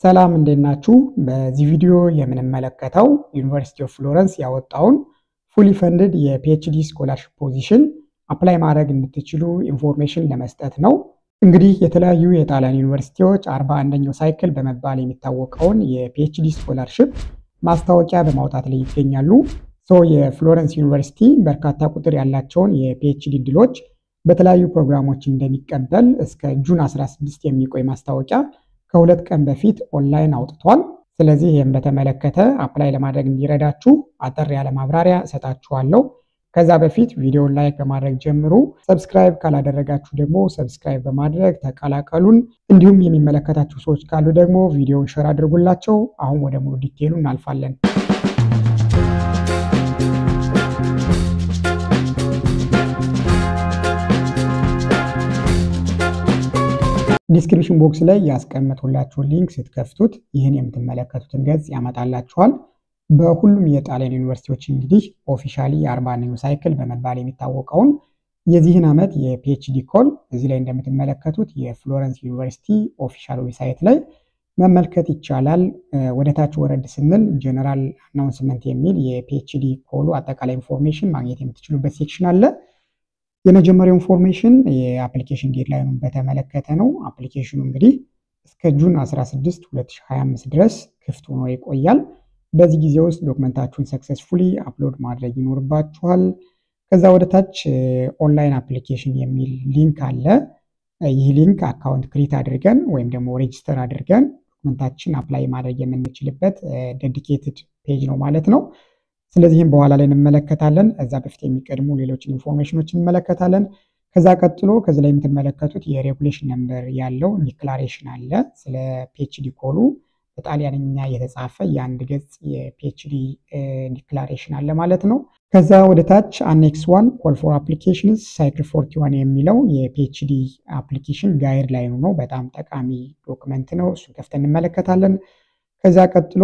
ሰላም እንዴት ናችሁ? በዚህ ቪዲዮ የምንመለከተው ዩኒቨርሲቲ ኦፍ ፍሎረንስ ያወጣውን ፉሊ ፈንድድ የፒኤችዲ ስኮላርሺፕ ፖዚሽን አፕላይ ማድረግ እንድትችሉ ኢንፎርሜሽን ለመስጠት ነው። እንግዲህ የተለያዩ የጣሊያን ዩኒቨርሲቲዎች 41ኛው ሳይክል በመባል የሚታወቀውን የፒኤችዲ ስኮላርሺፕ ማስታወቂያ በማውጣት ላይ ይገኛሉ። የፍሎረንስ ዩኒቨርሲቲ በርካታ ቁጥር ያላቸውን የፒኤችዲ እድሎች በተለያዩ ፕሮግራሞች እንደሚቀበል እስከ ጁን 16 የሚቆይ ማስታወቂያ ከሁለት ቀን በፊት ኦንላይን አውጥቷል። ስለዚህ ይህን በተመለከተ አፕላይ ለማድረግ እንዲረዳችሁ አጠር ያለ ማብራሪያ እሰጣችኋለሁ። ከዛ በፊት ቪዲዮውን ላይክ በማድረግ ጀምሩ። ሰብስክራይብ ካላደረጋችሁ ደግሞ ሰብስክራይብ በማድረግ ተቀላቀሉን። እንዲሁም የሚመለከታችሁ ሰዎች ካሉ ደግሞ ቪዲዮውን ሼር አድርጉላቸው። አሁን ወደ ሙሉ ዲቴይሉ እናልፋለን። ዲስክሪፕሽን ቦክስ ላይ ያስቀመጥኩላችሁን ሊንክ ስትከፍቱት ይህን የምትመለከቱትን ገጽ ያመጣላችኋል። በሁሉም የጣሊያን ዩኒቨርሲቲዎች እንግዲህ ኦፊሻሊ የ41ኛው ሳይክል በመባል የሚታወቀውን የዚህን ዓመት የፒኤችዲ ኮል እዚህ ላይ እንደምትመለከቱት የፍሎረንስ ዩኒቨርሲቲ ኦፊሻል ዌብሳይት ላይ መመልከት ይቻላል። ወደታች ወረድ ስንል ጀነራል አናውንስመንት የሚል የፒኤችዲ ኮሉ አጠቃላይ ኢንፎርሜሽን ማግኘት የምትችሉበት ሴክሽን አለ። የመጀመሪያው ኢንፎርሜሽን የአፕሊኬሽን ዴድላይኑን በተመለከተ ነው። አፕሊኬሽኑ እንግዲህ እስከ ጁን 16 2025 ድረስ ክፍት ሆኖ ይቆያል። በዚህ ጊዜ ውስጥ ዶክመንታችሁን ሰክሰስፉሊ አፕሎድ ማድረግ ይኖርባችኋል። ከዛ ወደ ታች ኦንላይን አፕሊኬሽን የሚል ሊንክ አለ። ይህ ሊንክ አካውንት ክሬት አድርገን ወይም ደግሞ ሬጅስተር አድርገን ዶክመንታችን አፕላይ ማድረግ የምንችልበት ዴዲኬትድ ፔጅ ነው ማለት ነው። ስለዚህም በኋላ ላይ እንመለከታለን። እዛ በፊት የሚቀድሙ ሌሎችን ኢንፎርሜሽኖች እንመለከታለን። ከዛ ቀጥሎ ከዚህ ላይ የምትመለከቱት የሬጉሌሽን ነምበር ያለው ዲክላሬሽን አለ። ስለ ፒኤችዲ ኮሉ በጣሊያንኛ የተጻፈ የአንድ ገጽ የፒኤችዲ ዲክላሬሽን አለ ማለት ነው። ከዛ ወደ ታች አኔክስ 1 ኮል ፎር አፕሊኬሽንስ ሳይክል 41 የሚለው የፒኤችዲ አፕሊኬሽን ጋይድ ላይኑ ነው። በጣም ጠቃሚ ዶክመንት ነው። እሱን ከፍተን እንመለከታለን። ከዛ ቀጥሎ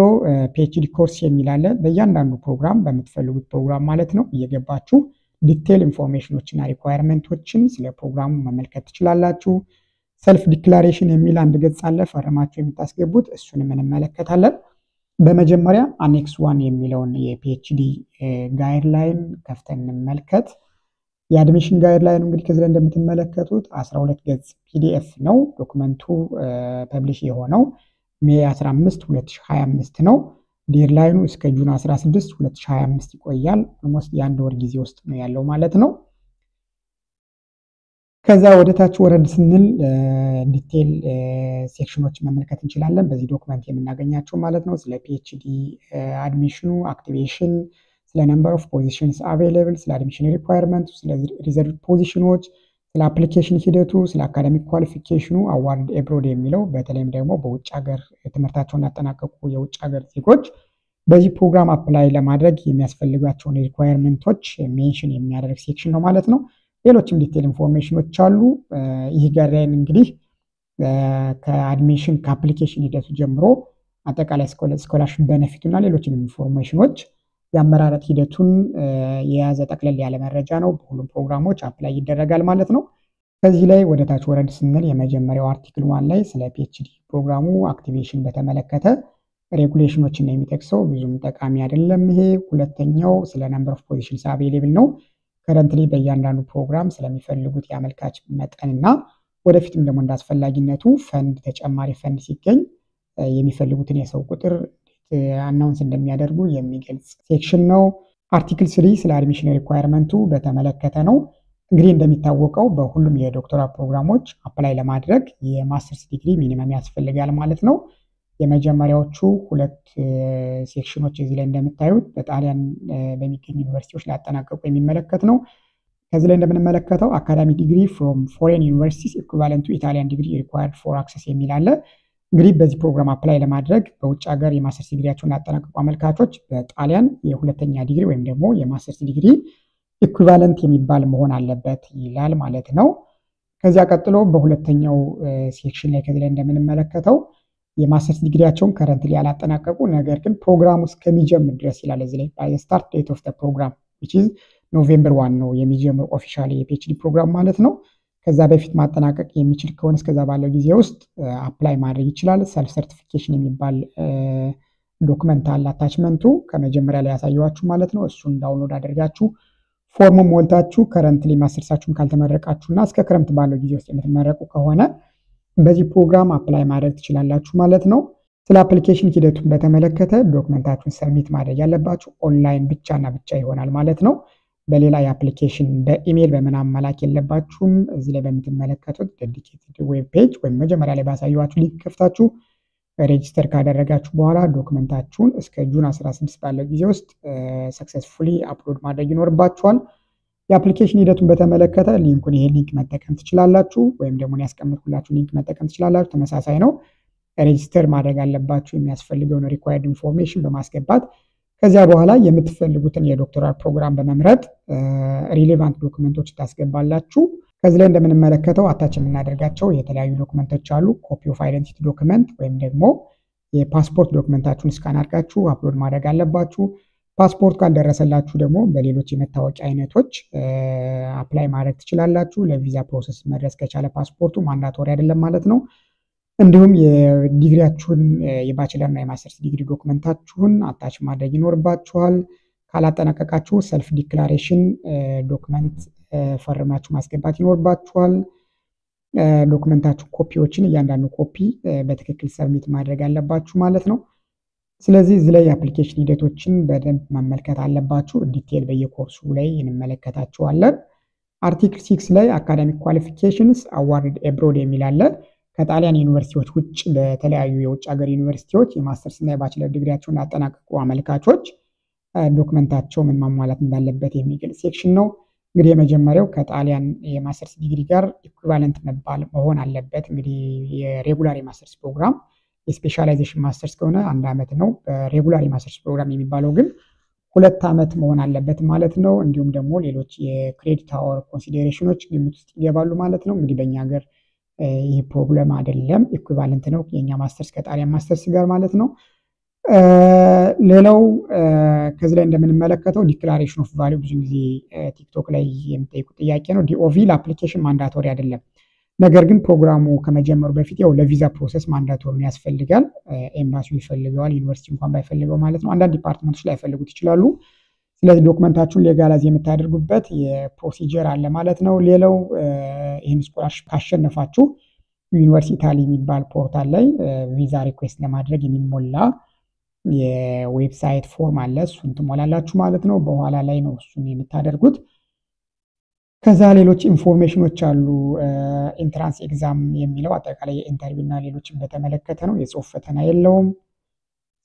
ፒኤችዲ ኮርስ የሚል አለ። በእያንዳንዱ ፕሮግራም በምትፈልጉት ፕሮግራም ማለት ነው እየገባችሁ ዲቴል ኢንፎርሜሽኖችና ሪኳየርመንቶችን ስለ ፕሮግራሙ መመልከት ትችላላችሁ። ሰልፍ ዲክላሬሽን የሚል አንድ ገጽ አለ፣ ፈርማችሁ የምታስገቡት እሱንም እንመለከታለን። በመጀመሪያ አኔክስ 1 የሚለውን የፒኤችዲ ጋይድላይን ከፍተን እንመልከት። የአድሚሽን ጋይድላይኑ እንግዲህ ከዚህ ላይ እንደምትመለከቱት 12 ገጽ ፒዲኤፍ ነው። ዶክመንቱ ፐብሊሽ የሆነው ሜይ 15 2025 ነው። ዴድላይኑ እስከ ጁን 16 2025 ይቆያል። ኦልሞስት የአንድ ወር ጊዜ ውስጥ ነው ያለው ማለት ነው። ከዛ ወደ ታች ወረድ ስንል ዲቴል ሴክሽኖችን መመልከት እንችላለን። በዚህ ዶክመንት የምናገኛቸው ማለት ነው። ስለ ፒኤችዲ አድሚሽኑ አክቲቬሽን፣ ስለ ነምበር ኦፍ ፖዚሽንስ አቬይላብል፣ ስለ አድሚሽን ሪኳየርመንት፣ ስለ ሪዘርቭ ፖዚሽኖች፣ ስለ አፕሊኬሽን ሂደቱ፣ ስለ አካዳሚክ ኳሊፊኬሽኑ፣ አዋርድ ኤብሮድ የሚለው በተለይም ደግሞ በውጭ ሀገር ትምህርታቸውን ያጠናቀቁ የውጭ ሀገር ዜጎች በዚህ ፕሮግራም አፕላይ ለማድረግ የሚያስፈልጋቸውን ሪኳየርመንቶች ሜንሽን የሚያደርግ ሴክሽን ነው ማለት ነው። ሌሎችም ዲቴል ኢንፎርሜሽኖች አሉ። ይህ ጋይድላይን እንግዲህ ከአድሚሽን ከአፕሊኬሽን ሂደቱ ጀምሮ አጠቃላይ ስኮላርሺፕ ቤኔፊቱና ሌሎችን ኢንፎርሜሽኖች የአመራረጥ ሂደቱን የያዘ ጠቅለል ያለ መረጃ ነው። በሁሉም ፕሮግራሞች አፕላይ ይደረጋል ማለት ነው። ከዚህ ላይ ወደ ታች ወረድ ስንል የመጀመሪያው አርቲክል 1 ላይ ስለ ፒኤችዲ ፕሮግራሙ አክቲቬሽን በተመለከተ ሬጉሌሽኖችን ነው የሚጠቅሰው። ብዙም ጠቃሚ አይደለም ይሄ። ሁለተኛው ስለ ነምበር ኦፍ ፖዚሽንስ አቬይላብል ነው። ከረንትሊ በእያንዳንዱ ፕሮግራም ስለሚፈልጉት የአመልካች መጠንና ወደፊትም ደግሞ እንዳስፈላጊነቱ ፈንድ ተጨማሪ ፈንድ ሲገኝ የሚፈልጉትን የሰው ቁጥር አናውንስ እንደሚያደርጉ የሚገልጽ ሴክሽን ነው። አርቲክል 3 ስለ አድሚሽን ሪኳየርመንቱ በተመለከተ ነው። እንግዲህ እንደሚታወቀው በሁሉም የዶክተራል ፕሮግራሞች አፕላይ ለማድረግ የማስተርስ ዲግሪ ሚኒመም ያስፈልጋል ማለት ነው። የመጀመሪያዎቹ ሁለት ሴክሽኖች እዚህ ላይ እንደምታዩት በጣሊያን በሚገኙ ዩኒቨርሲቲዎች ሊያጠናቀቁ የሚመለከት ነው። ከዚህ ላይ እንደምንመለከተው አካዳሚክ ዲግሪ ፍሮም ፎሬን ዩኒቨርሲቲስ ኢኩቫለንት ቱ ኢታሊያን ዲግሪ ሪኳየርድ ፎር አክሰስ የሚል አለ። እንግዲህ በዚህ ፕሮግራም አፕላይ ለማድረግ በውጭ ሀገር የማስተርስ ዲግሪያቸውን ያጠናቀቁ አመልካቾች በጣሊያን የሁለተኛ ዲግሪ ወይም ደግሞ የማስተርስ ዲግሪ ኢኩቫለንት የሚባል መሆን አለበት ይላል ማለት ነው። ከዚያ ቀጥሎ በሁለተኛው ሴክሽን ላይ ከዚህ ላይ እንደምንመለከተው የማስተርስ ዲግሪያቸውን ከረንትሊ ያላጠናቀቁ ነገር ግን ፕሮግራሙ እስከሚጀምር ድረስ ይላል እዚህ ላይ ባይ ስታርት ዴት ኦፍ ዘ ፕሮግራም which is ኖቬምበር 1 ነው የሚጀምር ኦፊሻሊ የፒኤችዲ ፕሮግራም ማለት ነው። ከዛ በፊት ማጠናቀቅ የሚችል ከሆነ እስከዛ ባለው ጊዜ ውስጥ አፕላይ ማድረግ ይችላል። ሰልፍ ሰርቲፊኬሽን የሚባል ዶክመንት አለ አታችመንቱ ከመጀመሪያ ላይ ያሳየዋችሁ ማለት ነው። እሱን ዳውንሎድ አድርጋችሁ ፎርሙ ሞልታችሁ ከረንትሊ ማስተርሳችሁን ካልተመረቃችሁና እስከ ክረምት ባለው ጊዜ ውስጥ የምትመረቁ ከሆነ በዚህ ፕሮግራም አፕላይ ማድረግ ትችላላችሁ ማለት ነው። ስለ አፕሊኬሽን ሂደቱን በተመለከተ ዶክመንታችሁን ሰብሚት ማድረግ ያለባችሁ ኦንላይን ብቻና ብቻ ይሆናል ማለት ነው። በሌላ የአፕሊኬሽን በኢሜል በምናምን መላክ የለባችሁም። እዚህ ላይ በምትመለከቱት ዴዲኬትድ ዌብ ፔጅ ወይም መጀመሪያ ላይ ባሳየኋችሁ ሊንክ ከፍታችሁ ሬጂስተር ካደረጋችሁ በኋላ ዶክመንታችሁን እስከ ጁን 16 ባለው ጊዜ ውስጥ ሰክሰስፉሊ አፕሎድ ማድረግ ይኖርባችኋል። የአፕሊኬሽን ሂደቱን በተመለከተ ሊንኩን ይሄ ሊንክ መጠቀም ትችላላችሁ፣ ወይም ደግሞ ያስቀምጥኩላችሁ ሊንክ መጠቀም ትችላላችሁ። ተመሳሳይ ነው። ሬጂስተር ማድረግ አለባችሁ የሚያስፈልገውን ሪኳየርድ ኢንፎርሜሽን በማስገባት ከዚያ በኋላ የምትፈልጉትን የዶክተራል ፕሮግራም በመምረጥ ሪሌቫንት ዶክመንቶች ታስገባላችሁ። ከዚህ ላይ እንደምንመለከተው አታች የምናደርጋቸው የተለያዩ ዶክመንቶች አሉ። ኮፒ ኦፍ አይደንቲቲ ዶክመንት ወይም ደግሞ የፓስፖርት ዶክመንታችሁን ስካን አድርጋችሁ አፕሎድ ማድረግ አለባችሁ። ፓስፖርት ካልደረሰላችሁ ደግሞ በሌሎች የመታወቂያ አይነቶች አፕላይ ማድረግ ትችላላችሁ። ለቪዛ ፕሮሰስ መድረስ ከቻለ ፓስፖርቱ ማንዳቶሪ አይደለም ማለት ነው። እንዲሁም የዲግሪያችሁን የባችለር እና የማስተርስ ዲግሪ ዶክመንታችሁን አታች ማድረግ ይኖርባችኋል። ካላጠናቀቃችሁ ሰልፍ ዲክላሬሽን ዶክመንት ፈርማችሁ ማስገባት ይኖርባችኋል። ዶክመንታችሁ ኮፒዎችን እያንዳንዱ ኮፒ በትክክል ሰብሚት ማድረግ አለባችሁ ማለት ነው። ስለዚህ እዚህ ላይ የአፕሊኬሽን ሂደቶችን በደንብ መመልከት አለባችሁ። ዲቴል በየኮርሱ ላይ እንመለከታቸዋለን። አርቲክል 6 ላይ አካዳሚክ ኳሊፊኬሽንስ አዋርድ ኤብሮድ የሚል አለ። ከጣሊያን ዩኒቨርሲቲዎች ውጭ በተለያዩ የውጭ ሀገር ዩኒቨርሲቲዎች የማስተርስ እና የባችለር ዲግሪያቸውን ያጠናቀቁ አመልካቾች ዶክመንታቸው ምን ማሟላት እንዳለበት የሚገልጽ ሴክሽን ነው። እንግዲህ የመጀመሪያው ከጣሊያን የማስተርስ ዲግሪ ጋር ኢኩቫለንት መሆን አለበት። እንግዲህ የሬጉላር የማስተርስ ፕሮግራም የስፔሻላይዜሽን ማስተርስ ከሆነ 1 ዓመት ነው። በሬጉላር የማስተርስ ፕሮግራም የሚባለው ግን 2 ዓመት መሆን አለበት ማለት ነው። እንዲሁም ደግሞ ሌሎች የክሬዲት አወር ኮንሲደሬሽኖች ግምት ውስጥ ይገባሉ ማለት ነው። እንግዲህ በእኛ ሀገር ይህ ፕሮብለም አይደለም፣ ኢኩቫለንት ነው የኛ ማስተርስ ከጣሊያን ማስተርስ ጋር ማለት ነው። ሌላው ከዚህ ላይ እንደምንመለከተው ዲክላሬሽን ኦፍ ቫልዩ ብዙ ጊዜ ቲክቶክ ላይ የሚጠይቁት ጥያቄ ነው። ዲኦቪ ለአፕሊኬሽን ማንዳቶሪ አይደለም፣ ነገር ግን ፕሮግራሙ ከመጀመሩ በፊት ያው ለቪዛ ፕሮሰስ ማንዳቶሪ ያስፈልጋል። ኤምባሲው ይፈልገዋል፣ ዩኒቨርሲቲ እንኳን ባይፈልገው ማለት ነው። አንዳንድ ዲፓርትመንቶች ላይ ፈልጉት ይችላሉ። ስለዚህ ዶክመንታችሁን ሌጋላይዝ የምታደርጉበት የፕሮሲጀር አለ ማለት ነው። ሌላው ይህን ስኮላርሽፕ ካሸነፋችሁ ዩኒቨርሲታሊ የሚባል ፖርታል ላይ ቪዛ ሪኩዌስት ለማድረግ የሚሞላ የዌብሳይት ፎርም አለ። እሱን ትሞላላችሁ ማለት ነው። በኋላ ላይ ነው እሱን የምታደርጉት። ከዛ ሌሎች ኢንፎርሜሽኖች አሉ። ኢንትራንስ ኤግዛም የሚለው አጠቃላይ የኢንተርቪው እና ሌሎችን በተመለከተ ነው። የጽሁፍ ፈተና የለውም።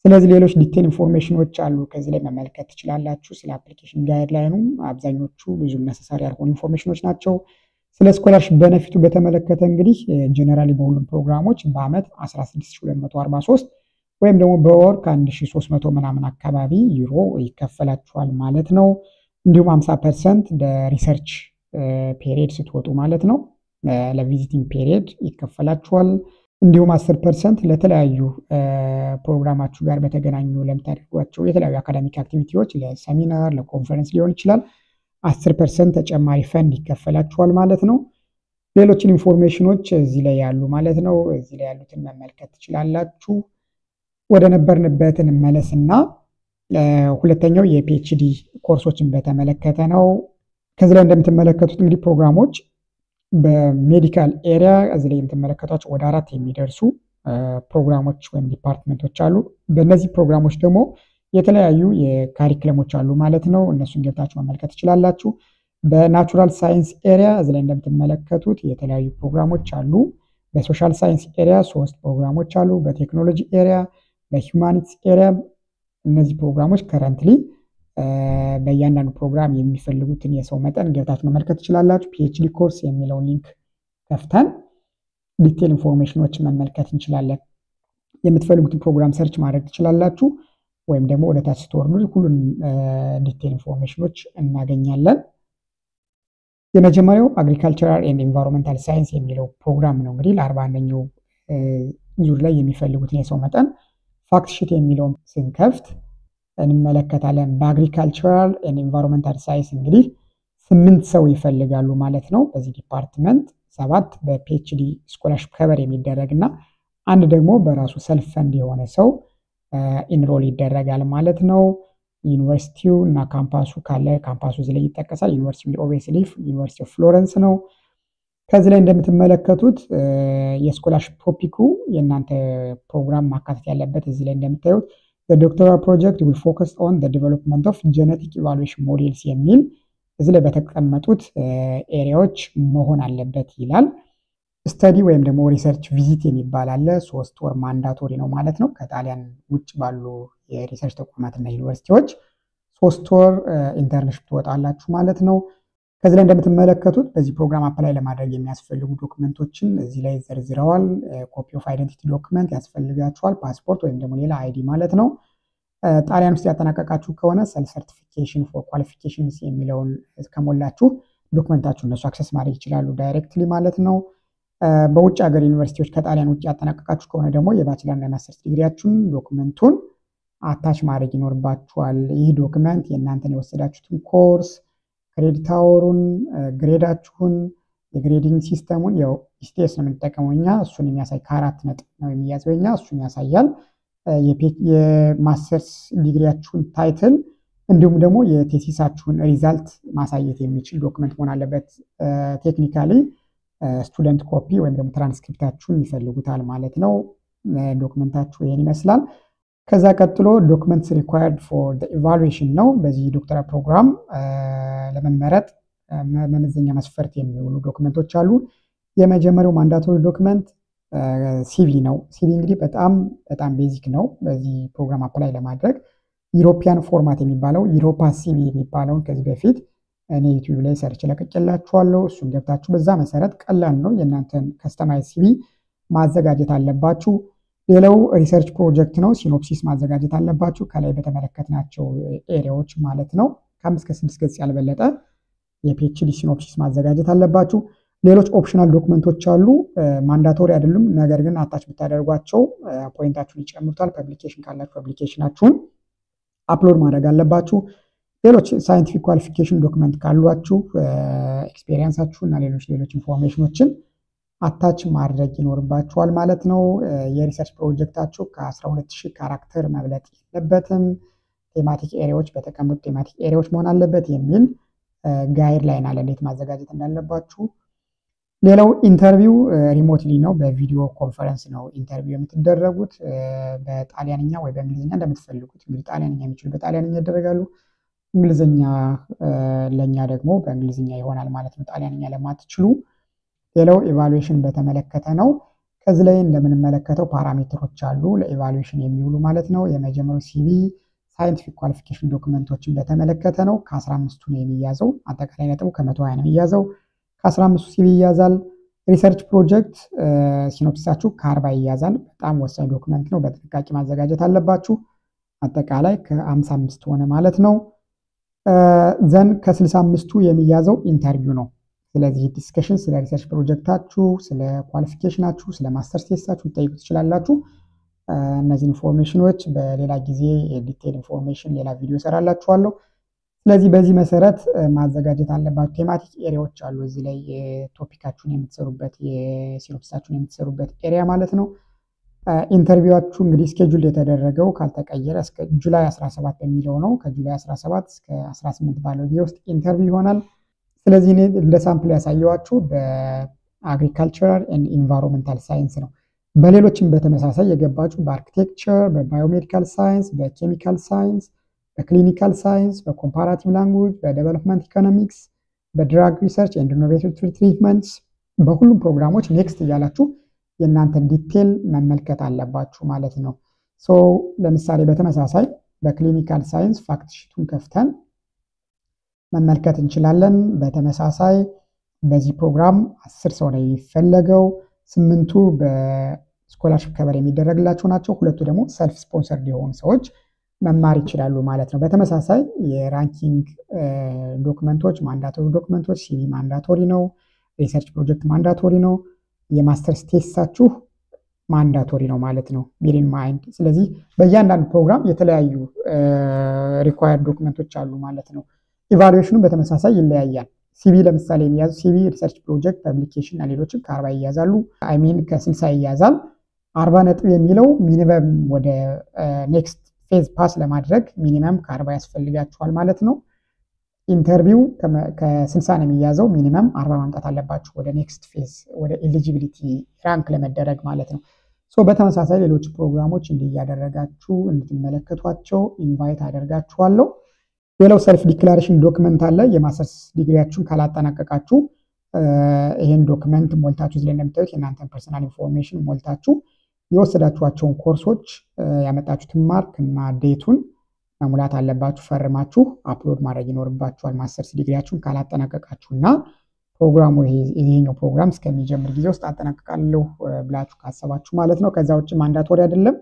ስለዚህ ሌሎች ዲቴል ኢንፎርሜሽኖች አሉ፣ ከዚህ ላይ መመልከት ትችላላችሁ። ስለ አፕሊኬሽን ጋይድላይኑ አብዛኞቹ ብዙም ነሰሳሪ ያልሆኑ ኢንፎርሜሽኖች ናቸው። ስለ ስኮላርሽፕ በነፊቱ በተመለከተ እንግዲህ ጀነራሊ በሁሉም ፕሮግራሞች በአመት 16243 ወይም ደግሞ በወር ከ1300 ምናምን አካባቢ ዩሮ ይከፈላችኋል ማለት ነው። እንዲሁም 50% ለሪሰርች ፔሪየድ ስትወጡ ማለት ነው፣ ለቪዚቲንግ ፔሪየድ ይከፈላችኋል። እንዲሁም 10% ለተለያዩ ፕሮግራማችሁ ጋር በተገናኙ ለምታደርጓቸው የተለያዩ አካዳሚክ አክቲቪቲዎች ለሰሚናር፣ ለኮንፈረንስ ሊሆን ይችላል 10% ተጨማሪ ፈንድ ይከፈላችኋል ማለት ነው። ሌሎችን ኢንፎርሜሽኖች እዚህ ላይ ያሉ ማለት ነው። እዚህ ላይ ያሉትን መመልከት ትችላላችሁ። ወደ ነበርንበት እንመለስና ሁለተኛው የፒኤችዲ ኮርሶችን በተመለከተ ነው። ከዚህ ላይ እንደምትመለከቱት እንግዲህ ፕሮግራሞች በሜዲካል ኤሪያ እዚህ ላይ የምትመለከቷቸው ወደ 4 የሚደርሱ ፕሮግራሞች ወይም ዲፓርትመንቶች አሉ። በእነዚህ ፕሮግራሞች ደግሞ የተለያዩ የካሪክለሞች አሉ ማለት ነው። እነሱን ገብታችሁ መመልከት ትችላላችሁ። በናቹራል ሳይንስ ኤሪያ እዚህ ላይ እንደምትመለከቱት የተለያዩ ፕሮግራሞች አሉ። በሶሻል ሳይንስ ኤሪያ 3 ፕሮግራሞች አሉ። በቴክኖሎጂ ኤሪያ፣ በሂውማኒቲስ ኤሪያ እነዚህ ፕሮግራሞች ከረንትሊ በእያንዳንዱ ፕሮግራም የሚፈልጉትን የሰው መጠን ገብታችሁ መመልከት ትችላላችሁ። ፒኤችዲ ኮርስ የሚለውን ሊንክ ከፍተን ዲቴል ኢንፎርሜሽኖችን መመልከት እንችላለን። የምትፈልጉትን ፕሮግራም ሰርች ማድረግ ትችላላችሁ፣ ወይም ደግሞ ወደ ታች ስትወርዱ ሁሉንም ዲቴል ኢንፎርሜሽኖች እናገኛለን። የመጀመሪያው አግሪካልቸራል ኤንድ ኢንቫይሮንመንታል ሳይንስ የሚለው ፕሮግራም ነው። እንግዲህ ለ41ኛው ዙር ላይ የሚፈልጉትን የሰው መጠን ፋክት ሺት የሚለውን ስንከፍት እንመለከታለን። በአግሪካልቸራል ኤንድ ኢንቫይሮንመንታል ሳይንስ እንግዲህ 8 ሰው ይፈልጋሉ ማለት ነው። በዚህ ዲፓርትመንት 7 በፒኤችዲ ስኮላርሺፕ ከቨር የሚደረግና አንድ ደግሞ በራሱ ሰልፍ ፈንድ የሆነ ሰው ኢንሮል ይደረጋል ማለት ነው። ዩኒቨርሲቲው እና ካምፓሱ ካለ ካምፓሱ እዚህ ላይ ይጠቀሳል። ዩኒቨርሲቲ ኦብቪየስሊ ዩኒቨርሲቲ ኦፍ ፍሎረንስ ነው። ከዚህ ላይ እንደምትመለከቱት የስኮላርሺፕ ቶፒኩ የእናንተ ፕሮግራም ማካተት ያለበት እዚህ ላይ እንደምታዩት the doctoral project will focus on the development of genetic evaluation models የሚል እዚህ ላይ በተቀመጡት ኤሪያዎች መሆን አለበት ይላል። ስተዲ ወይም ደግሞ ሪሰርች ቪዚት የሚባል አለ 3 ወር ማንዳቶሪ ነው ማለት ነው። ከጣሊያን ውጭ ባሉ የሪሰርች ተቋማትና ዩኒቨርሲቲዎች 3 ወር ኢንተርንሺፕ ትወጣላችሁ ማለት ነው። ከዚህ ላይ እንደምትመለከቱት በዚህ ፕሮግራም አፕላይ ለማድረግ የሚያስፈልጉ ዶክመንቶችን እዚህ ላይ ዘርዝረዋል። ኮፒ ኦፍ አይደንቲቲ ዶክመንት ያስፈልጋችኋል፣ ፓስፖርት ወይም ደግሞ ሌላ አይዲ ማለት ነው። ጣሊያን ውስጥ ያጠናቀቃችሁ ከሆነ ሰልፍ ሰርቲፊኬሽን ፎር ኳሊፊኬሽንስ የሚለውን ከሞላችሁ ዶክመንታችሁ እነሱ አክሰስ ማድረግ ይችላሉ ዳይሬክትሊ ማለት ነው። በውጭ ሀገር ዩኒቨርሲቲዎች ከጣሊያን ውጭ ያጠናቀቃችሁ ከሆነ ደግሞ የባችለር እና ማስተርስ ዲግሪያችሁን ዶክመንቱን አታች ማድረግ ይኖርባችኋል። ይህ ዶክመንት የእናንተን የወሰዳችሁትን ኮርስ ክሬዲት አወሩን፣ ግሬዳችሁን፣ የግሬዲንግ ሲስተሙን ያው ኢስቲኤስ ነው የምንጠቀመው እኛ እሱን የሚያሳይ ከ4 ነጥብ ነው የሚያዘው እኛ እሱን ያሳያል። የማስተርስ ዲግሪያችሁን ታይትል እንዲሁም ደግሞ የቴሲሳችሁን ሪዛልት ማሳየት የሚችል ዶክመንት መሆን አለበት። ቴክኒካሊ ስቱደንት ኮፒ ወይም ደግሞ ትራንስክሪፕታችሁን ይፈልጉታል ማለት ነው። ዶክመንታችሁ ይሄን ይመስላል። ከዛ ቀጥሎ ዶክመንትስ ሪኳየርድ ፎር ዘ ኢቫሉዌሽን ነው። በዚህ ዶክተራል ፕሮግራም ለመመረጥ መመዘኛ መስፈርት የሚሆኑ ዶክመንቶች አሉ። የመጀመሪያው ማንዳቶሪ ዶክመንት ሲቪ ነው። ሲቪ እንግዲህ በጣም ቤዚክ ነው። በዚህ ፕሮግራም አፕላይ ለማድረግ ዩሮፒያን ፎርማት የሚባለው ዩሮፓ ሲቪ የሚባለውን ከዚህ በፊት እኔ ዩቲዩብ ላይ ሰርች ለቀቄላችኋለሁ። እሱን ገብታችሁ በዛ መሰረት ቀላል ነው የእናንተን ከስተማይዝ ሲቪ ማዘጋጀት አለባችሁ። ሌላው ሪሰርች ፕሮጀክት ነው። ሲኖፕሲስ ማዘጋጀት አለባችሁ ከላይ በተመለከትናቸው ኤሪያዎች ማለት ነው። ከ5 እስከ 6 ገጽ ያልበለጠ የፒኤችዲ ሲኖፕሲስ ማዘጋጀት አለባችሁ። ሌሎች ኦፕሽናል ዶክመንቶች አሉ፣ ማንዳቶሪ አይደሉም። ነገር ግን አታች ብታደርጓቸው ፖይንታችሁን ይጨምሩታል። ፐብሊኬሽን ካላችሁ ፐብሊኬሽናችሁን አፕሎድ ማድረግ አለባችሁ። ሌሎች ሳይንቲፊክ ኳሊፊኬሽን ዶክመንት ካሏችሁ ኤክስፔሪየንሳችሁ እና ሌሎች ኢንፎርሜሽኖችን አታች ማድረግ ይኖርባችኋል ማለት ነው። የሪሰርች ፕሮጀክታችሁ ከ12000 ካራክተር መብለጥ የለበትም። ቴማቲክ ኤሪያዎች በተቀመጡ ቴማቲክ ኤሪያዎች መሆን አለበት የሚል ጋይድ ላይን አለ እንዴት ማዘጋጀት እንዳለባችሁ። ሌላው ኢንተርቪው ሪሞትሊ ነው፣ በቪዲዮ ኮንፈረንስ ነው ኢንተርቪው የምትደረጉት። በጣሊያንኛ ወይ በእንግሊዝኛ እንደምትፈልጉት። እንግዲህ ጣሊያንኛ የሚችሉ በጣሊያንኛ ይደረጋሉ፣ እንግሊዝኛ ለኛ ደግሞ በእንግሊዝኛ ይሆናል ማለት ነው ጣሊያንኛ ለማትችሉ። ሌላው ኢቫሉዌሽን በተመለከተ ነው። ከዚህ ላይ እንደምንመለከተው ፓራሜትሮች አሉ ለኢቫሉዌሽን የሚውሉ ማለት ነው። የመጀመሪያው ሲቪ ሳይንቲፊክ ኳሊፊኬሽን ዶክመንቶችን በተመለከተ ነው። ከ15ቱ ነው የሚያዘው። አጠቃላይ ነጥቡ ከ120 ነው የሚያዘው። ከ15ቱ ሲቪ ይያዛል። ሪሰርች ፕሮጀክት ሲኖፕሲሳችሁ ከ40 ይያዛል። በጣም ወሳኝ ዶክመንት ነው፣ በጥንቃቄ ማዘጋጀት አለባችሁ። አጠቃላይ ከ55 ሆነ ማለት ነው። ዘን ከ65ቱ የሚያዘው ኢንተርቪው ነው። ስለዚህ ዲስከሽን ስለ ሪሰርች ፕሮጀክታችሁ፣ ስለ ኳሊፊኬሽናችሁ፣ ስለ ማስተርስ ቴስታችሁ ልጠይቁ ትችላላችሁ። እነዚህ ኢንፎርሜሽኖች በሌላ ጊዜ ዲቴል ኢንፎርሜሽን ሌላ ቪዲዮ ሰራላችኋለሁ። ስለዚህ በዚህ መሰረት ማዘጋጀት አለባችሁ። ቴማቲክ ኤሪያዎች አሉ እዚህ ላይ ቶፒካችሁን የምትሰሩበት የሲኖፕሲሳችሁን የምትሰሩበት ኤሪያ ማለት ነው። ኢንተርቪዋችሁ እንግዲህ ስኬጁል የተደረገው ካልተቀየረ እስከ ጁላይ 17 በሚለው ነው። ከጁላይ 17 እስከ 18 ባለው ጊዜ ውስጥ ኢንተርቪው ይሆናል። ስለዚህ እኔ እንደ ሳምፕል ያሳየዋችሁ በአግሪካልቸራል ኤንድ ኢንቫይሮንመንታል ሳይንስ ነው። በሌሎችም በተመሳሳይ የገባችሁ በአርኪቴክቸር፣ በባዮሜዲካል ሳይንስ፣ በኬሚካል ሳይንስ፣ በክሊኒካል ሳይንስ፣ በኮምፓራቲቭ ላንጉጅ፣ በዴቨሎፕመንት ኢኮኖሚክስ፣ በድራግ ሪሰርች ኤንድ ኢኖቬቲቭ ትሪትመንትስ በሁሉም ፕሮግራሞች ኔክስት እያላችሁ የእናንተን ዲቴል መመልከት አለባችሁ ማለት ነው። ለምሳሌ በተመሳሳይ በክሊኒካል ሳይንስ ፋክት ሺቱን ከፍተን መመልከት እንችላለን። በተመሳሳይ በዚህ ፕሮግራም 10 ሰው ነው የሚፈለገው። 8ቱ በስኮላርሺፕ ከቨር የሚደረግላቸው ናቸው። 2ቱ ደግሞ ሰልፍ ስፖንሰርድ የሆኑ ሰዎች መማር ይችላሉ ማለት ነው። በተመሳሳይ የራንኪንግ ዶክመንቶች ማንዳቶሪ ዶክመንቶች፣ ሲቪ ማንዳቶሪ ነው፣ ሪሰርች ፕሮጀክት ማንዳቶሪ ነው፣ የማስተርስ ቴስታችሁ ማንዳቶሪ ነው ማለት ነው። ቢሪን ማይንድ። ስለዚህ በእያንዳንዱ ፕሮግራም የተለያዩ ሪኳየርድ ዶክመንቶች አሉ ማለት ነው። ኢቫሉዌሽኑ በተመሳሳይ ይለያያል። ሲቪ ለምሳሌ የሚያዙ ሲቪ ሪሰርች ፕሮጀክት ፐብሊኬሽን እና ሌሎችም ከ40 ይያዛሉ። አይ ሚን ከ60 ይያዛል። 40 ነጥብ የሚለው ሚኒመም ወደ ኔክስት ፌዝ ፓስ ለማድረግ ሚኒመም ከ40 ያስፈልጋችኋል ማለት ነው። ኢንተርቪው ከ60 ነው የሚያዘው። ሚኒመም 40 ማምጣት አለባችሁ ወደ ኔክስት ፌዝ ወደ ኤሊጂቢሊቲ ራንክ ለመደረግ ማለት ነው። በተመሳሳይ ሌሎች ፕሮግራሞች እንዲያደረጋችሁ እንድትመለከቷቸው ኢንቫይት አደርጋችኋለሁ። ሌላው ሰልፍ ዲክላሬሽን ዶክመንት አለ። የማስተርስ ዲግሪያችሁን ካላጠናቀቃችሁ ይሄን ዶክመንት ሞልታችሁ እዚህ ላይ እንደምታዩት የእናንተን ፐርሰናል ኢንፎርሜሽን ሞልታችሁ የወሰዳችኋቸውን ኮርሶች ያመጣችሁትን ማርክ እና ዴቱን መሙላት አለባችሁ። ፈርማችሁ አፕሎድ ማድረግ ይኖርባችኋል ማስተርስ ዲግሪያችሁን ካላጠናቀቃችሁና ፕሮግራሙ ይሄኛው ፕሮግራም እስከሚጀምር ጊዜ ውስጥ አጠናቅቃለሁ ብላችሁ ካሰባችሁ ማለት ነው። ከዛ ውጭ ማንዳቶሪ አይደለም።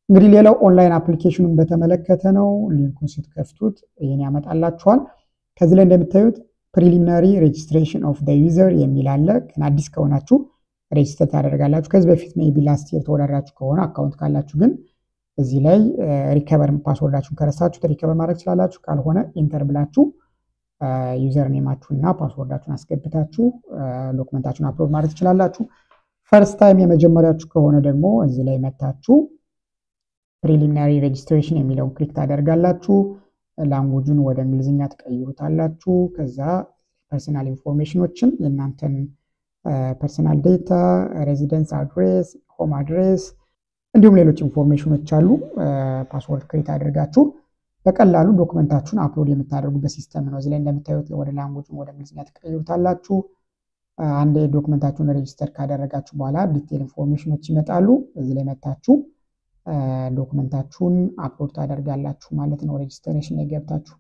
እንግዲህ ሌላው ኦንላይን አፕሊኬሽኑን በተመለከተ ነው። ሊንኩን ስትከፍቱት ይሄን ያመጣላችኋል። ከዚህ ላይ እንደምታዩት ፕሪሊሚናሪ ሬጂስትሬሽን ኦፍ ዘ ዩዘር የሚል አለ። ግን አዲስ ከሆናችሁ ሬጂስተር ታደርጋላችሁ። ከዚህ በፊት ሜቢ ላስት ይር ተወዳድራችሁ ከሆነ አካውንት ካላችሁ ግን እዚህ ላይ ሪከቨር ፓስወርዳችሁን ከረሳችሁ ሪከቨር ማድረግ ትችላላችሁ። ካልሆነ ኢንተር ብላችሁ ዩዘር ኔማችሁና ፓስወርዳችሁን አስገብታችሁ ዶክመንታችሁን አፕሎድ ማድረግ ትችላላችሁ። ፈርስት ታይም የመጀመሪያችሁ ከሆነ ደግሞ እዚህ ላይ መታችሁ ፕሪሊሚናሪ ሬጂስትሬሽን የሚለውን ክሊክ ታደርጋላችሁ። ላንጉጁን ወደ እንግሊዝኛ ትቀይሩታላችሁ። ከዛ ፐርሰናል ኢንፎርሜሽኖችን የእናንተን ፐርሰናል ዴታ፣ ሬዚደንስ አድሬስ፣ ሆም አድሬስ እንዲሁም ሌሎች ኢንፎርሜሽኖች አሉ። ፓስወርድ ክሬት አድርጋችሁ በቀላሉ ዶክመንታችሁን አፕሎድ የምታደርጉበት ሲስተም ነው። እዚህ ላይ እንደምታዩት ወደ ላንጉጁን ወደ እንግሊዝኛ ትቀይሩታላችሁ። አንዴ ዶክመንታችሁን ሬጂስተር ካደረጋችሁ በኋላ ዲቴል ኢንፎርሜሽኖች ይመጣሉ። እዚህ ላይ መታችሁ ዶክመንታችሁን አፕሎድ ታደርጋላችሁ ማለት ነው። ሬጂስትሬሽን ላይ ገብታችሁ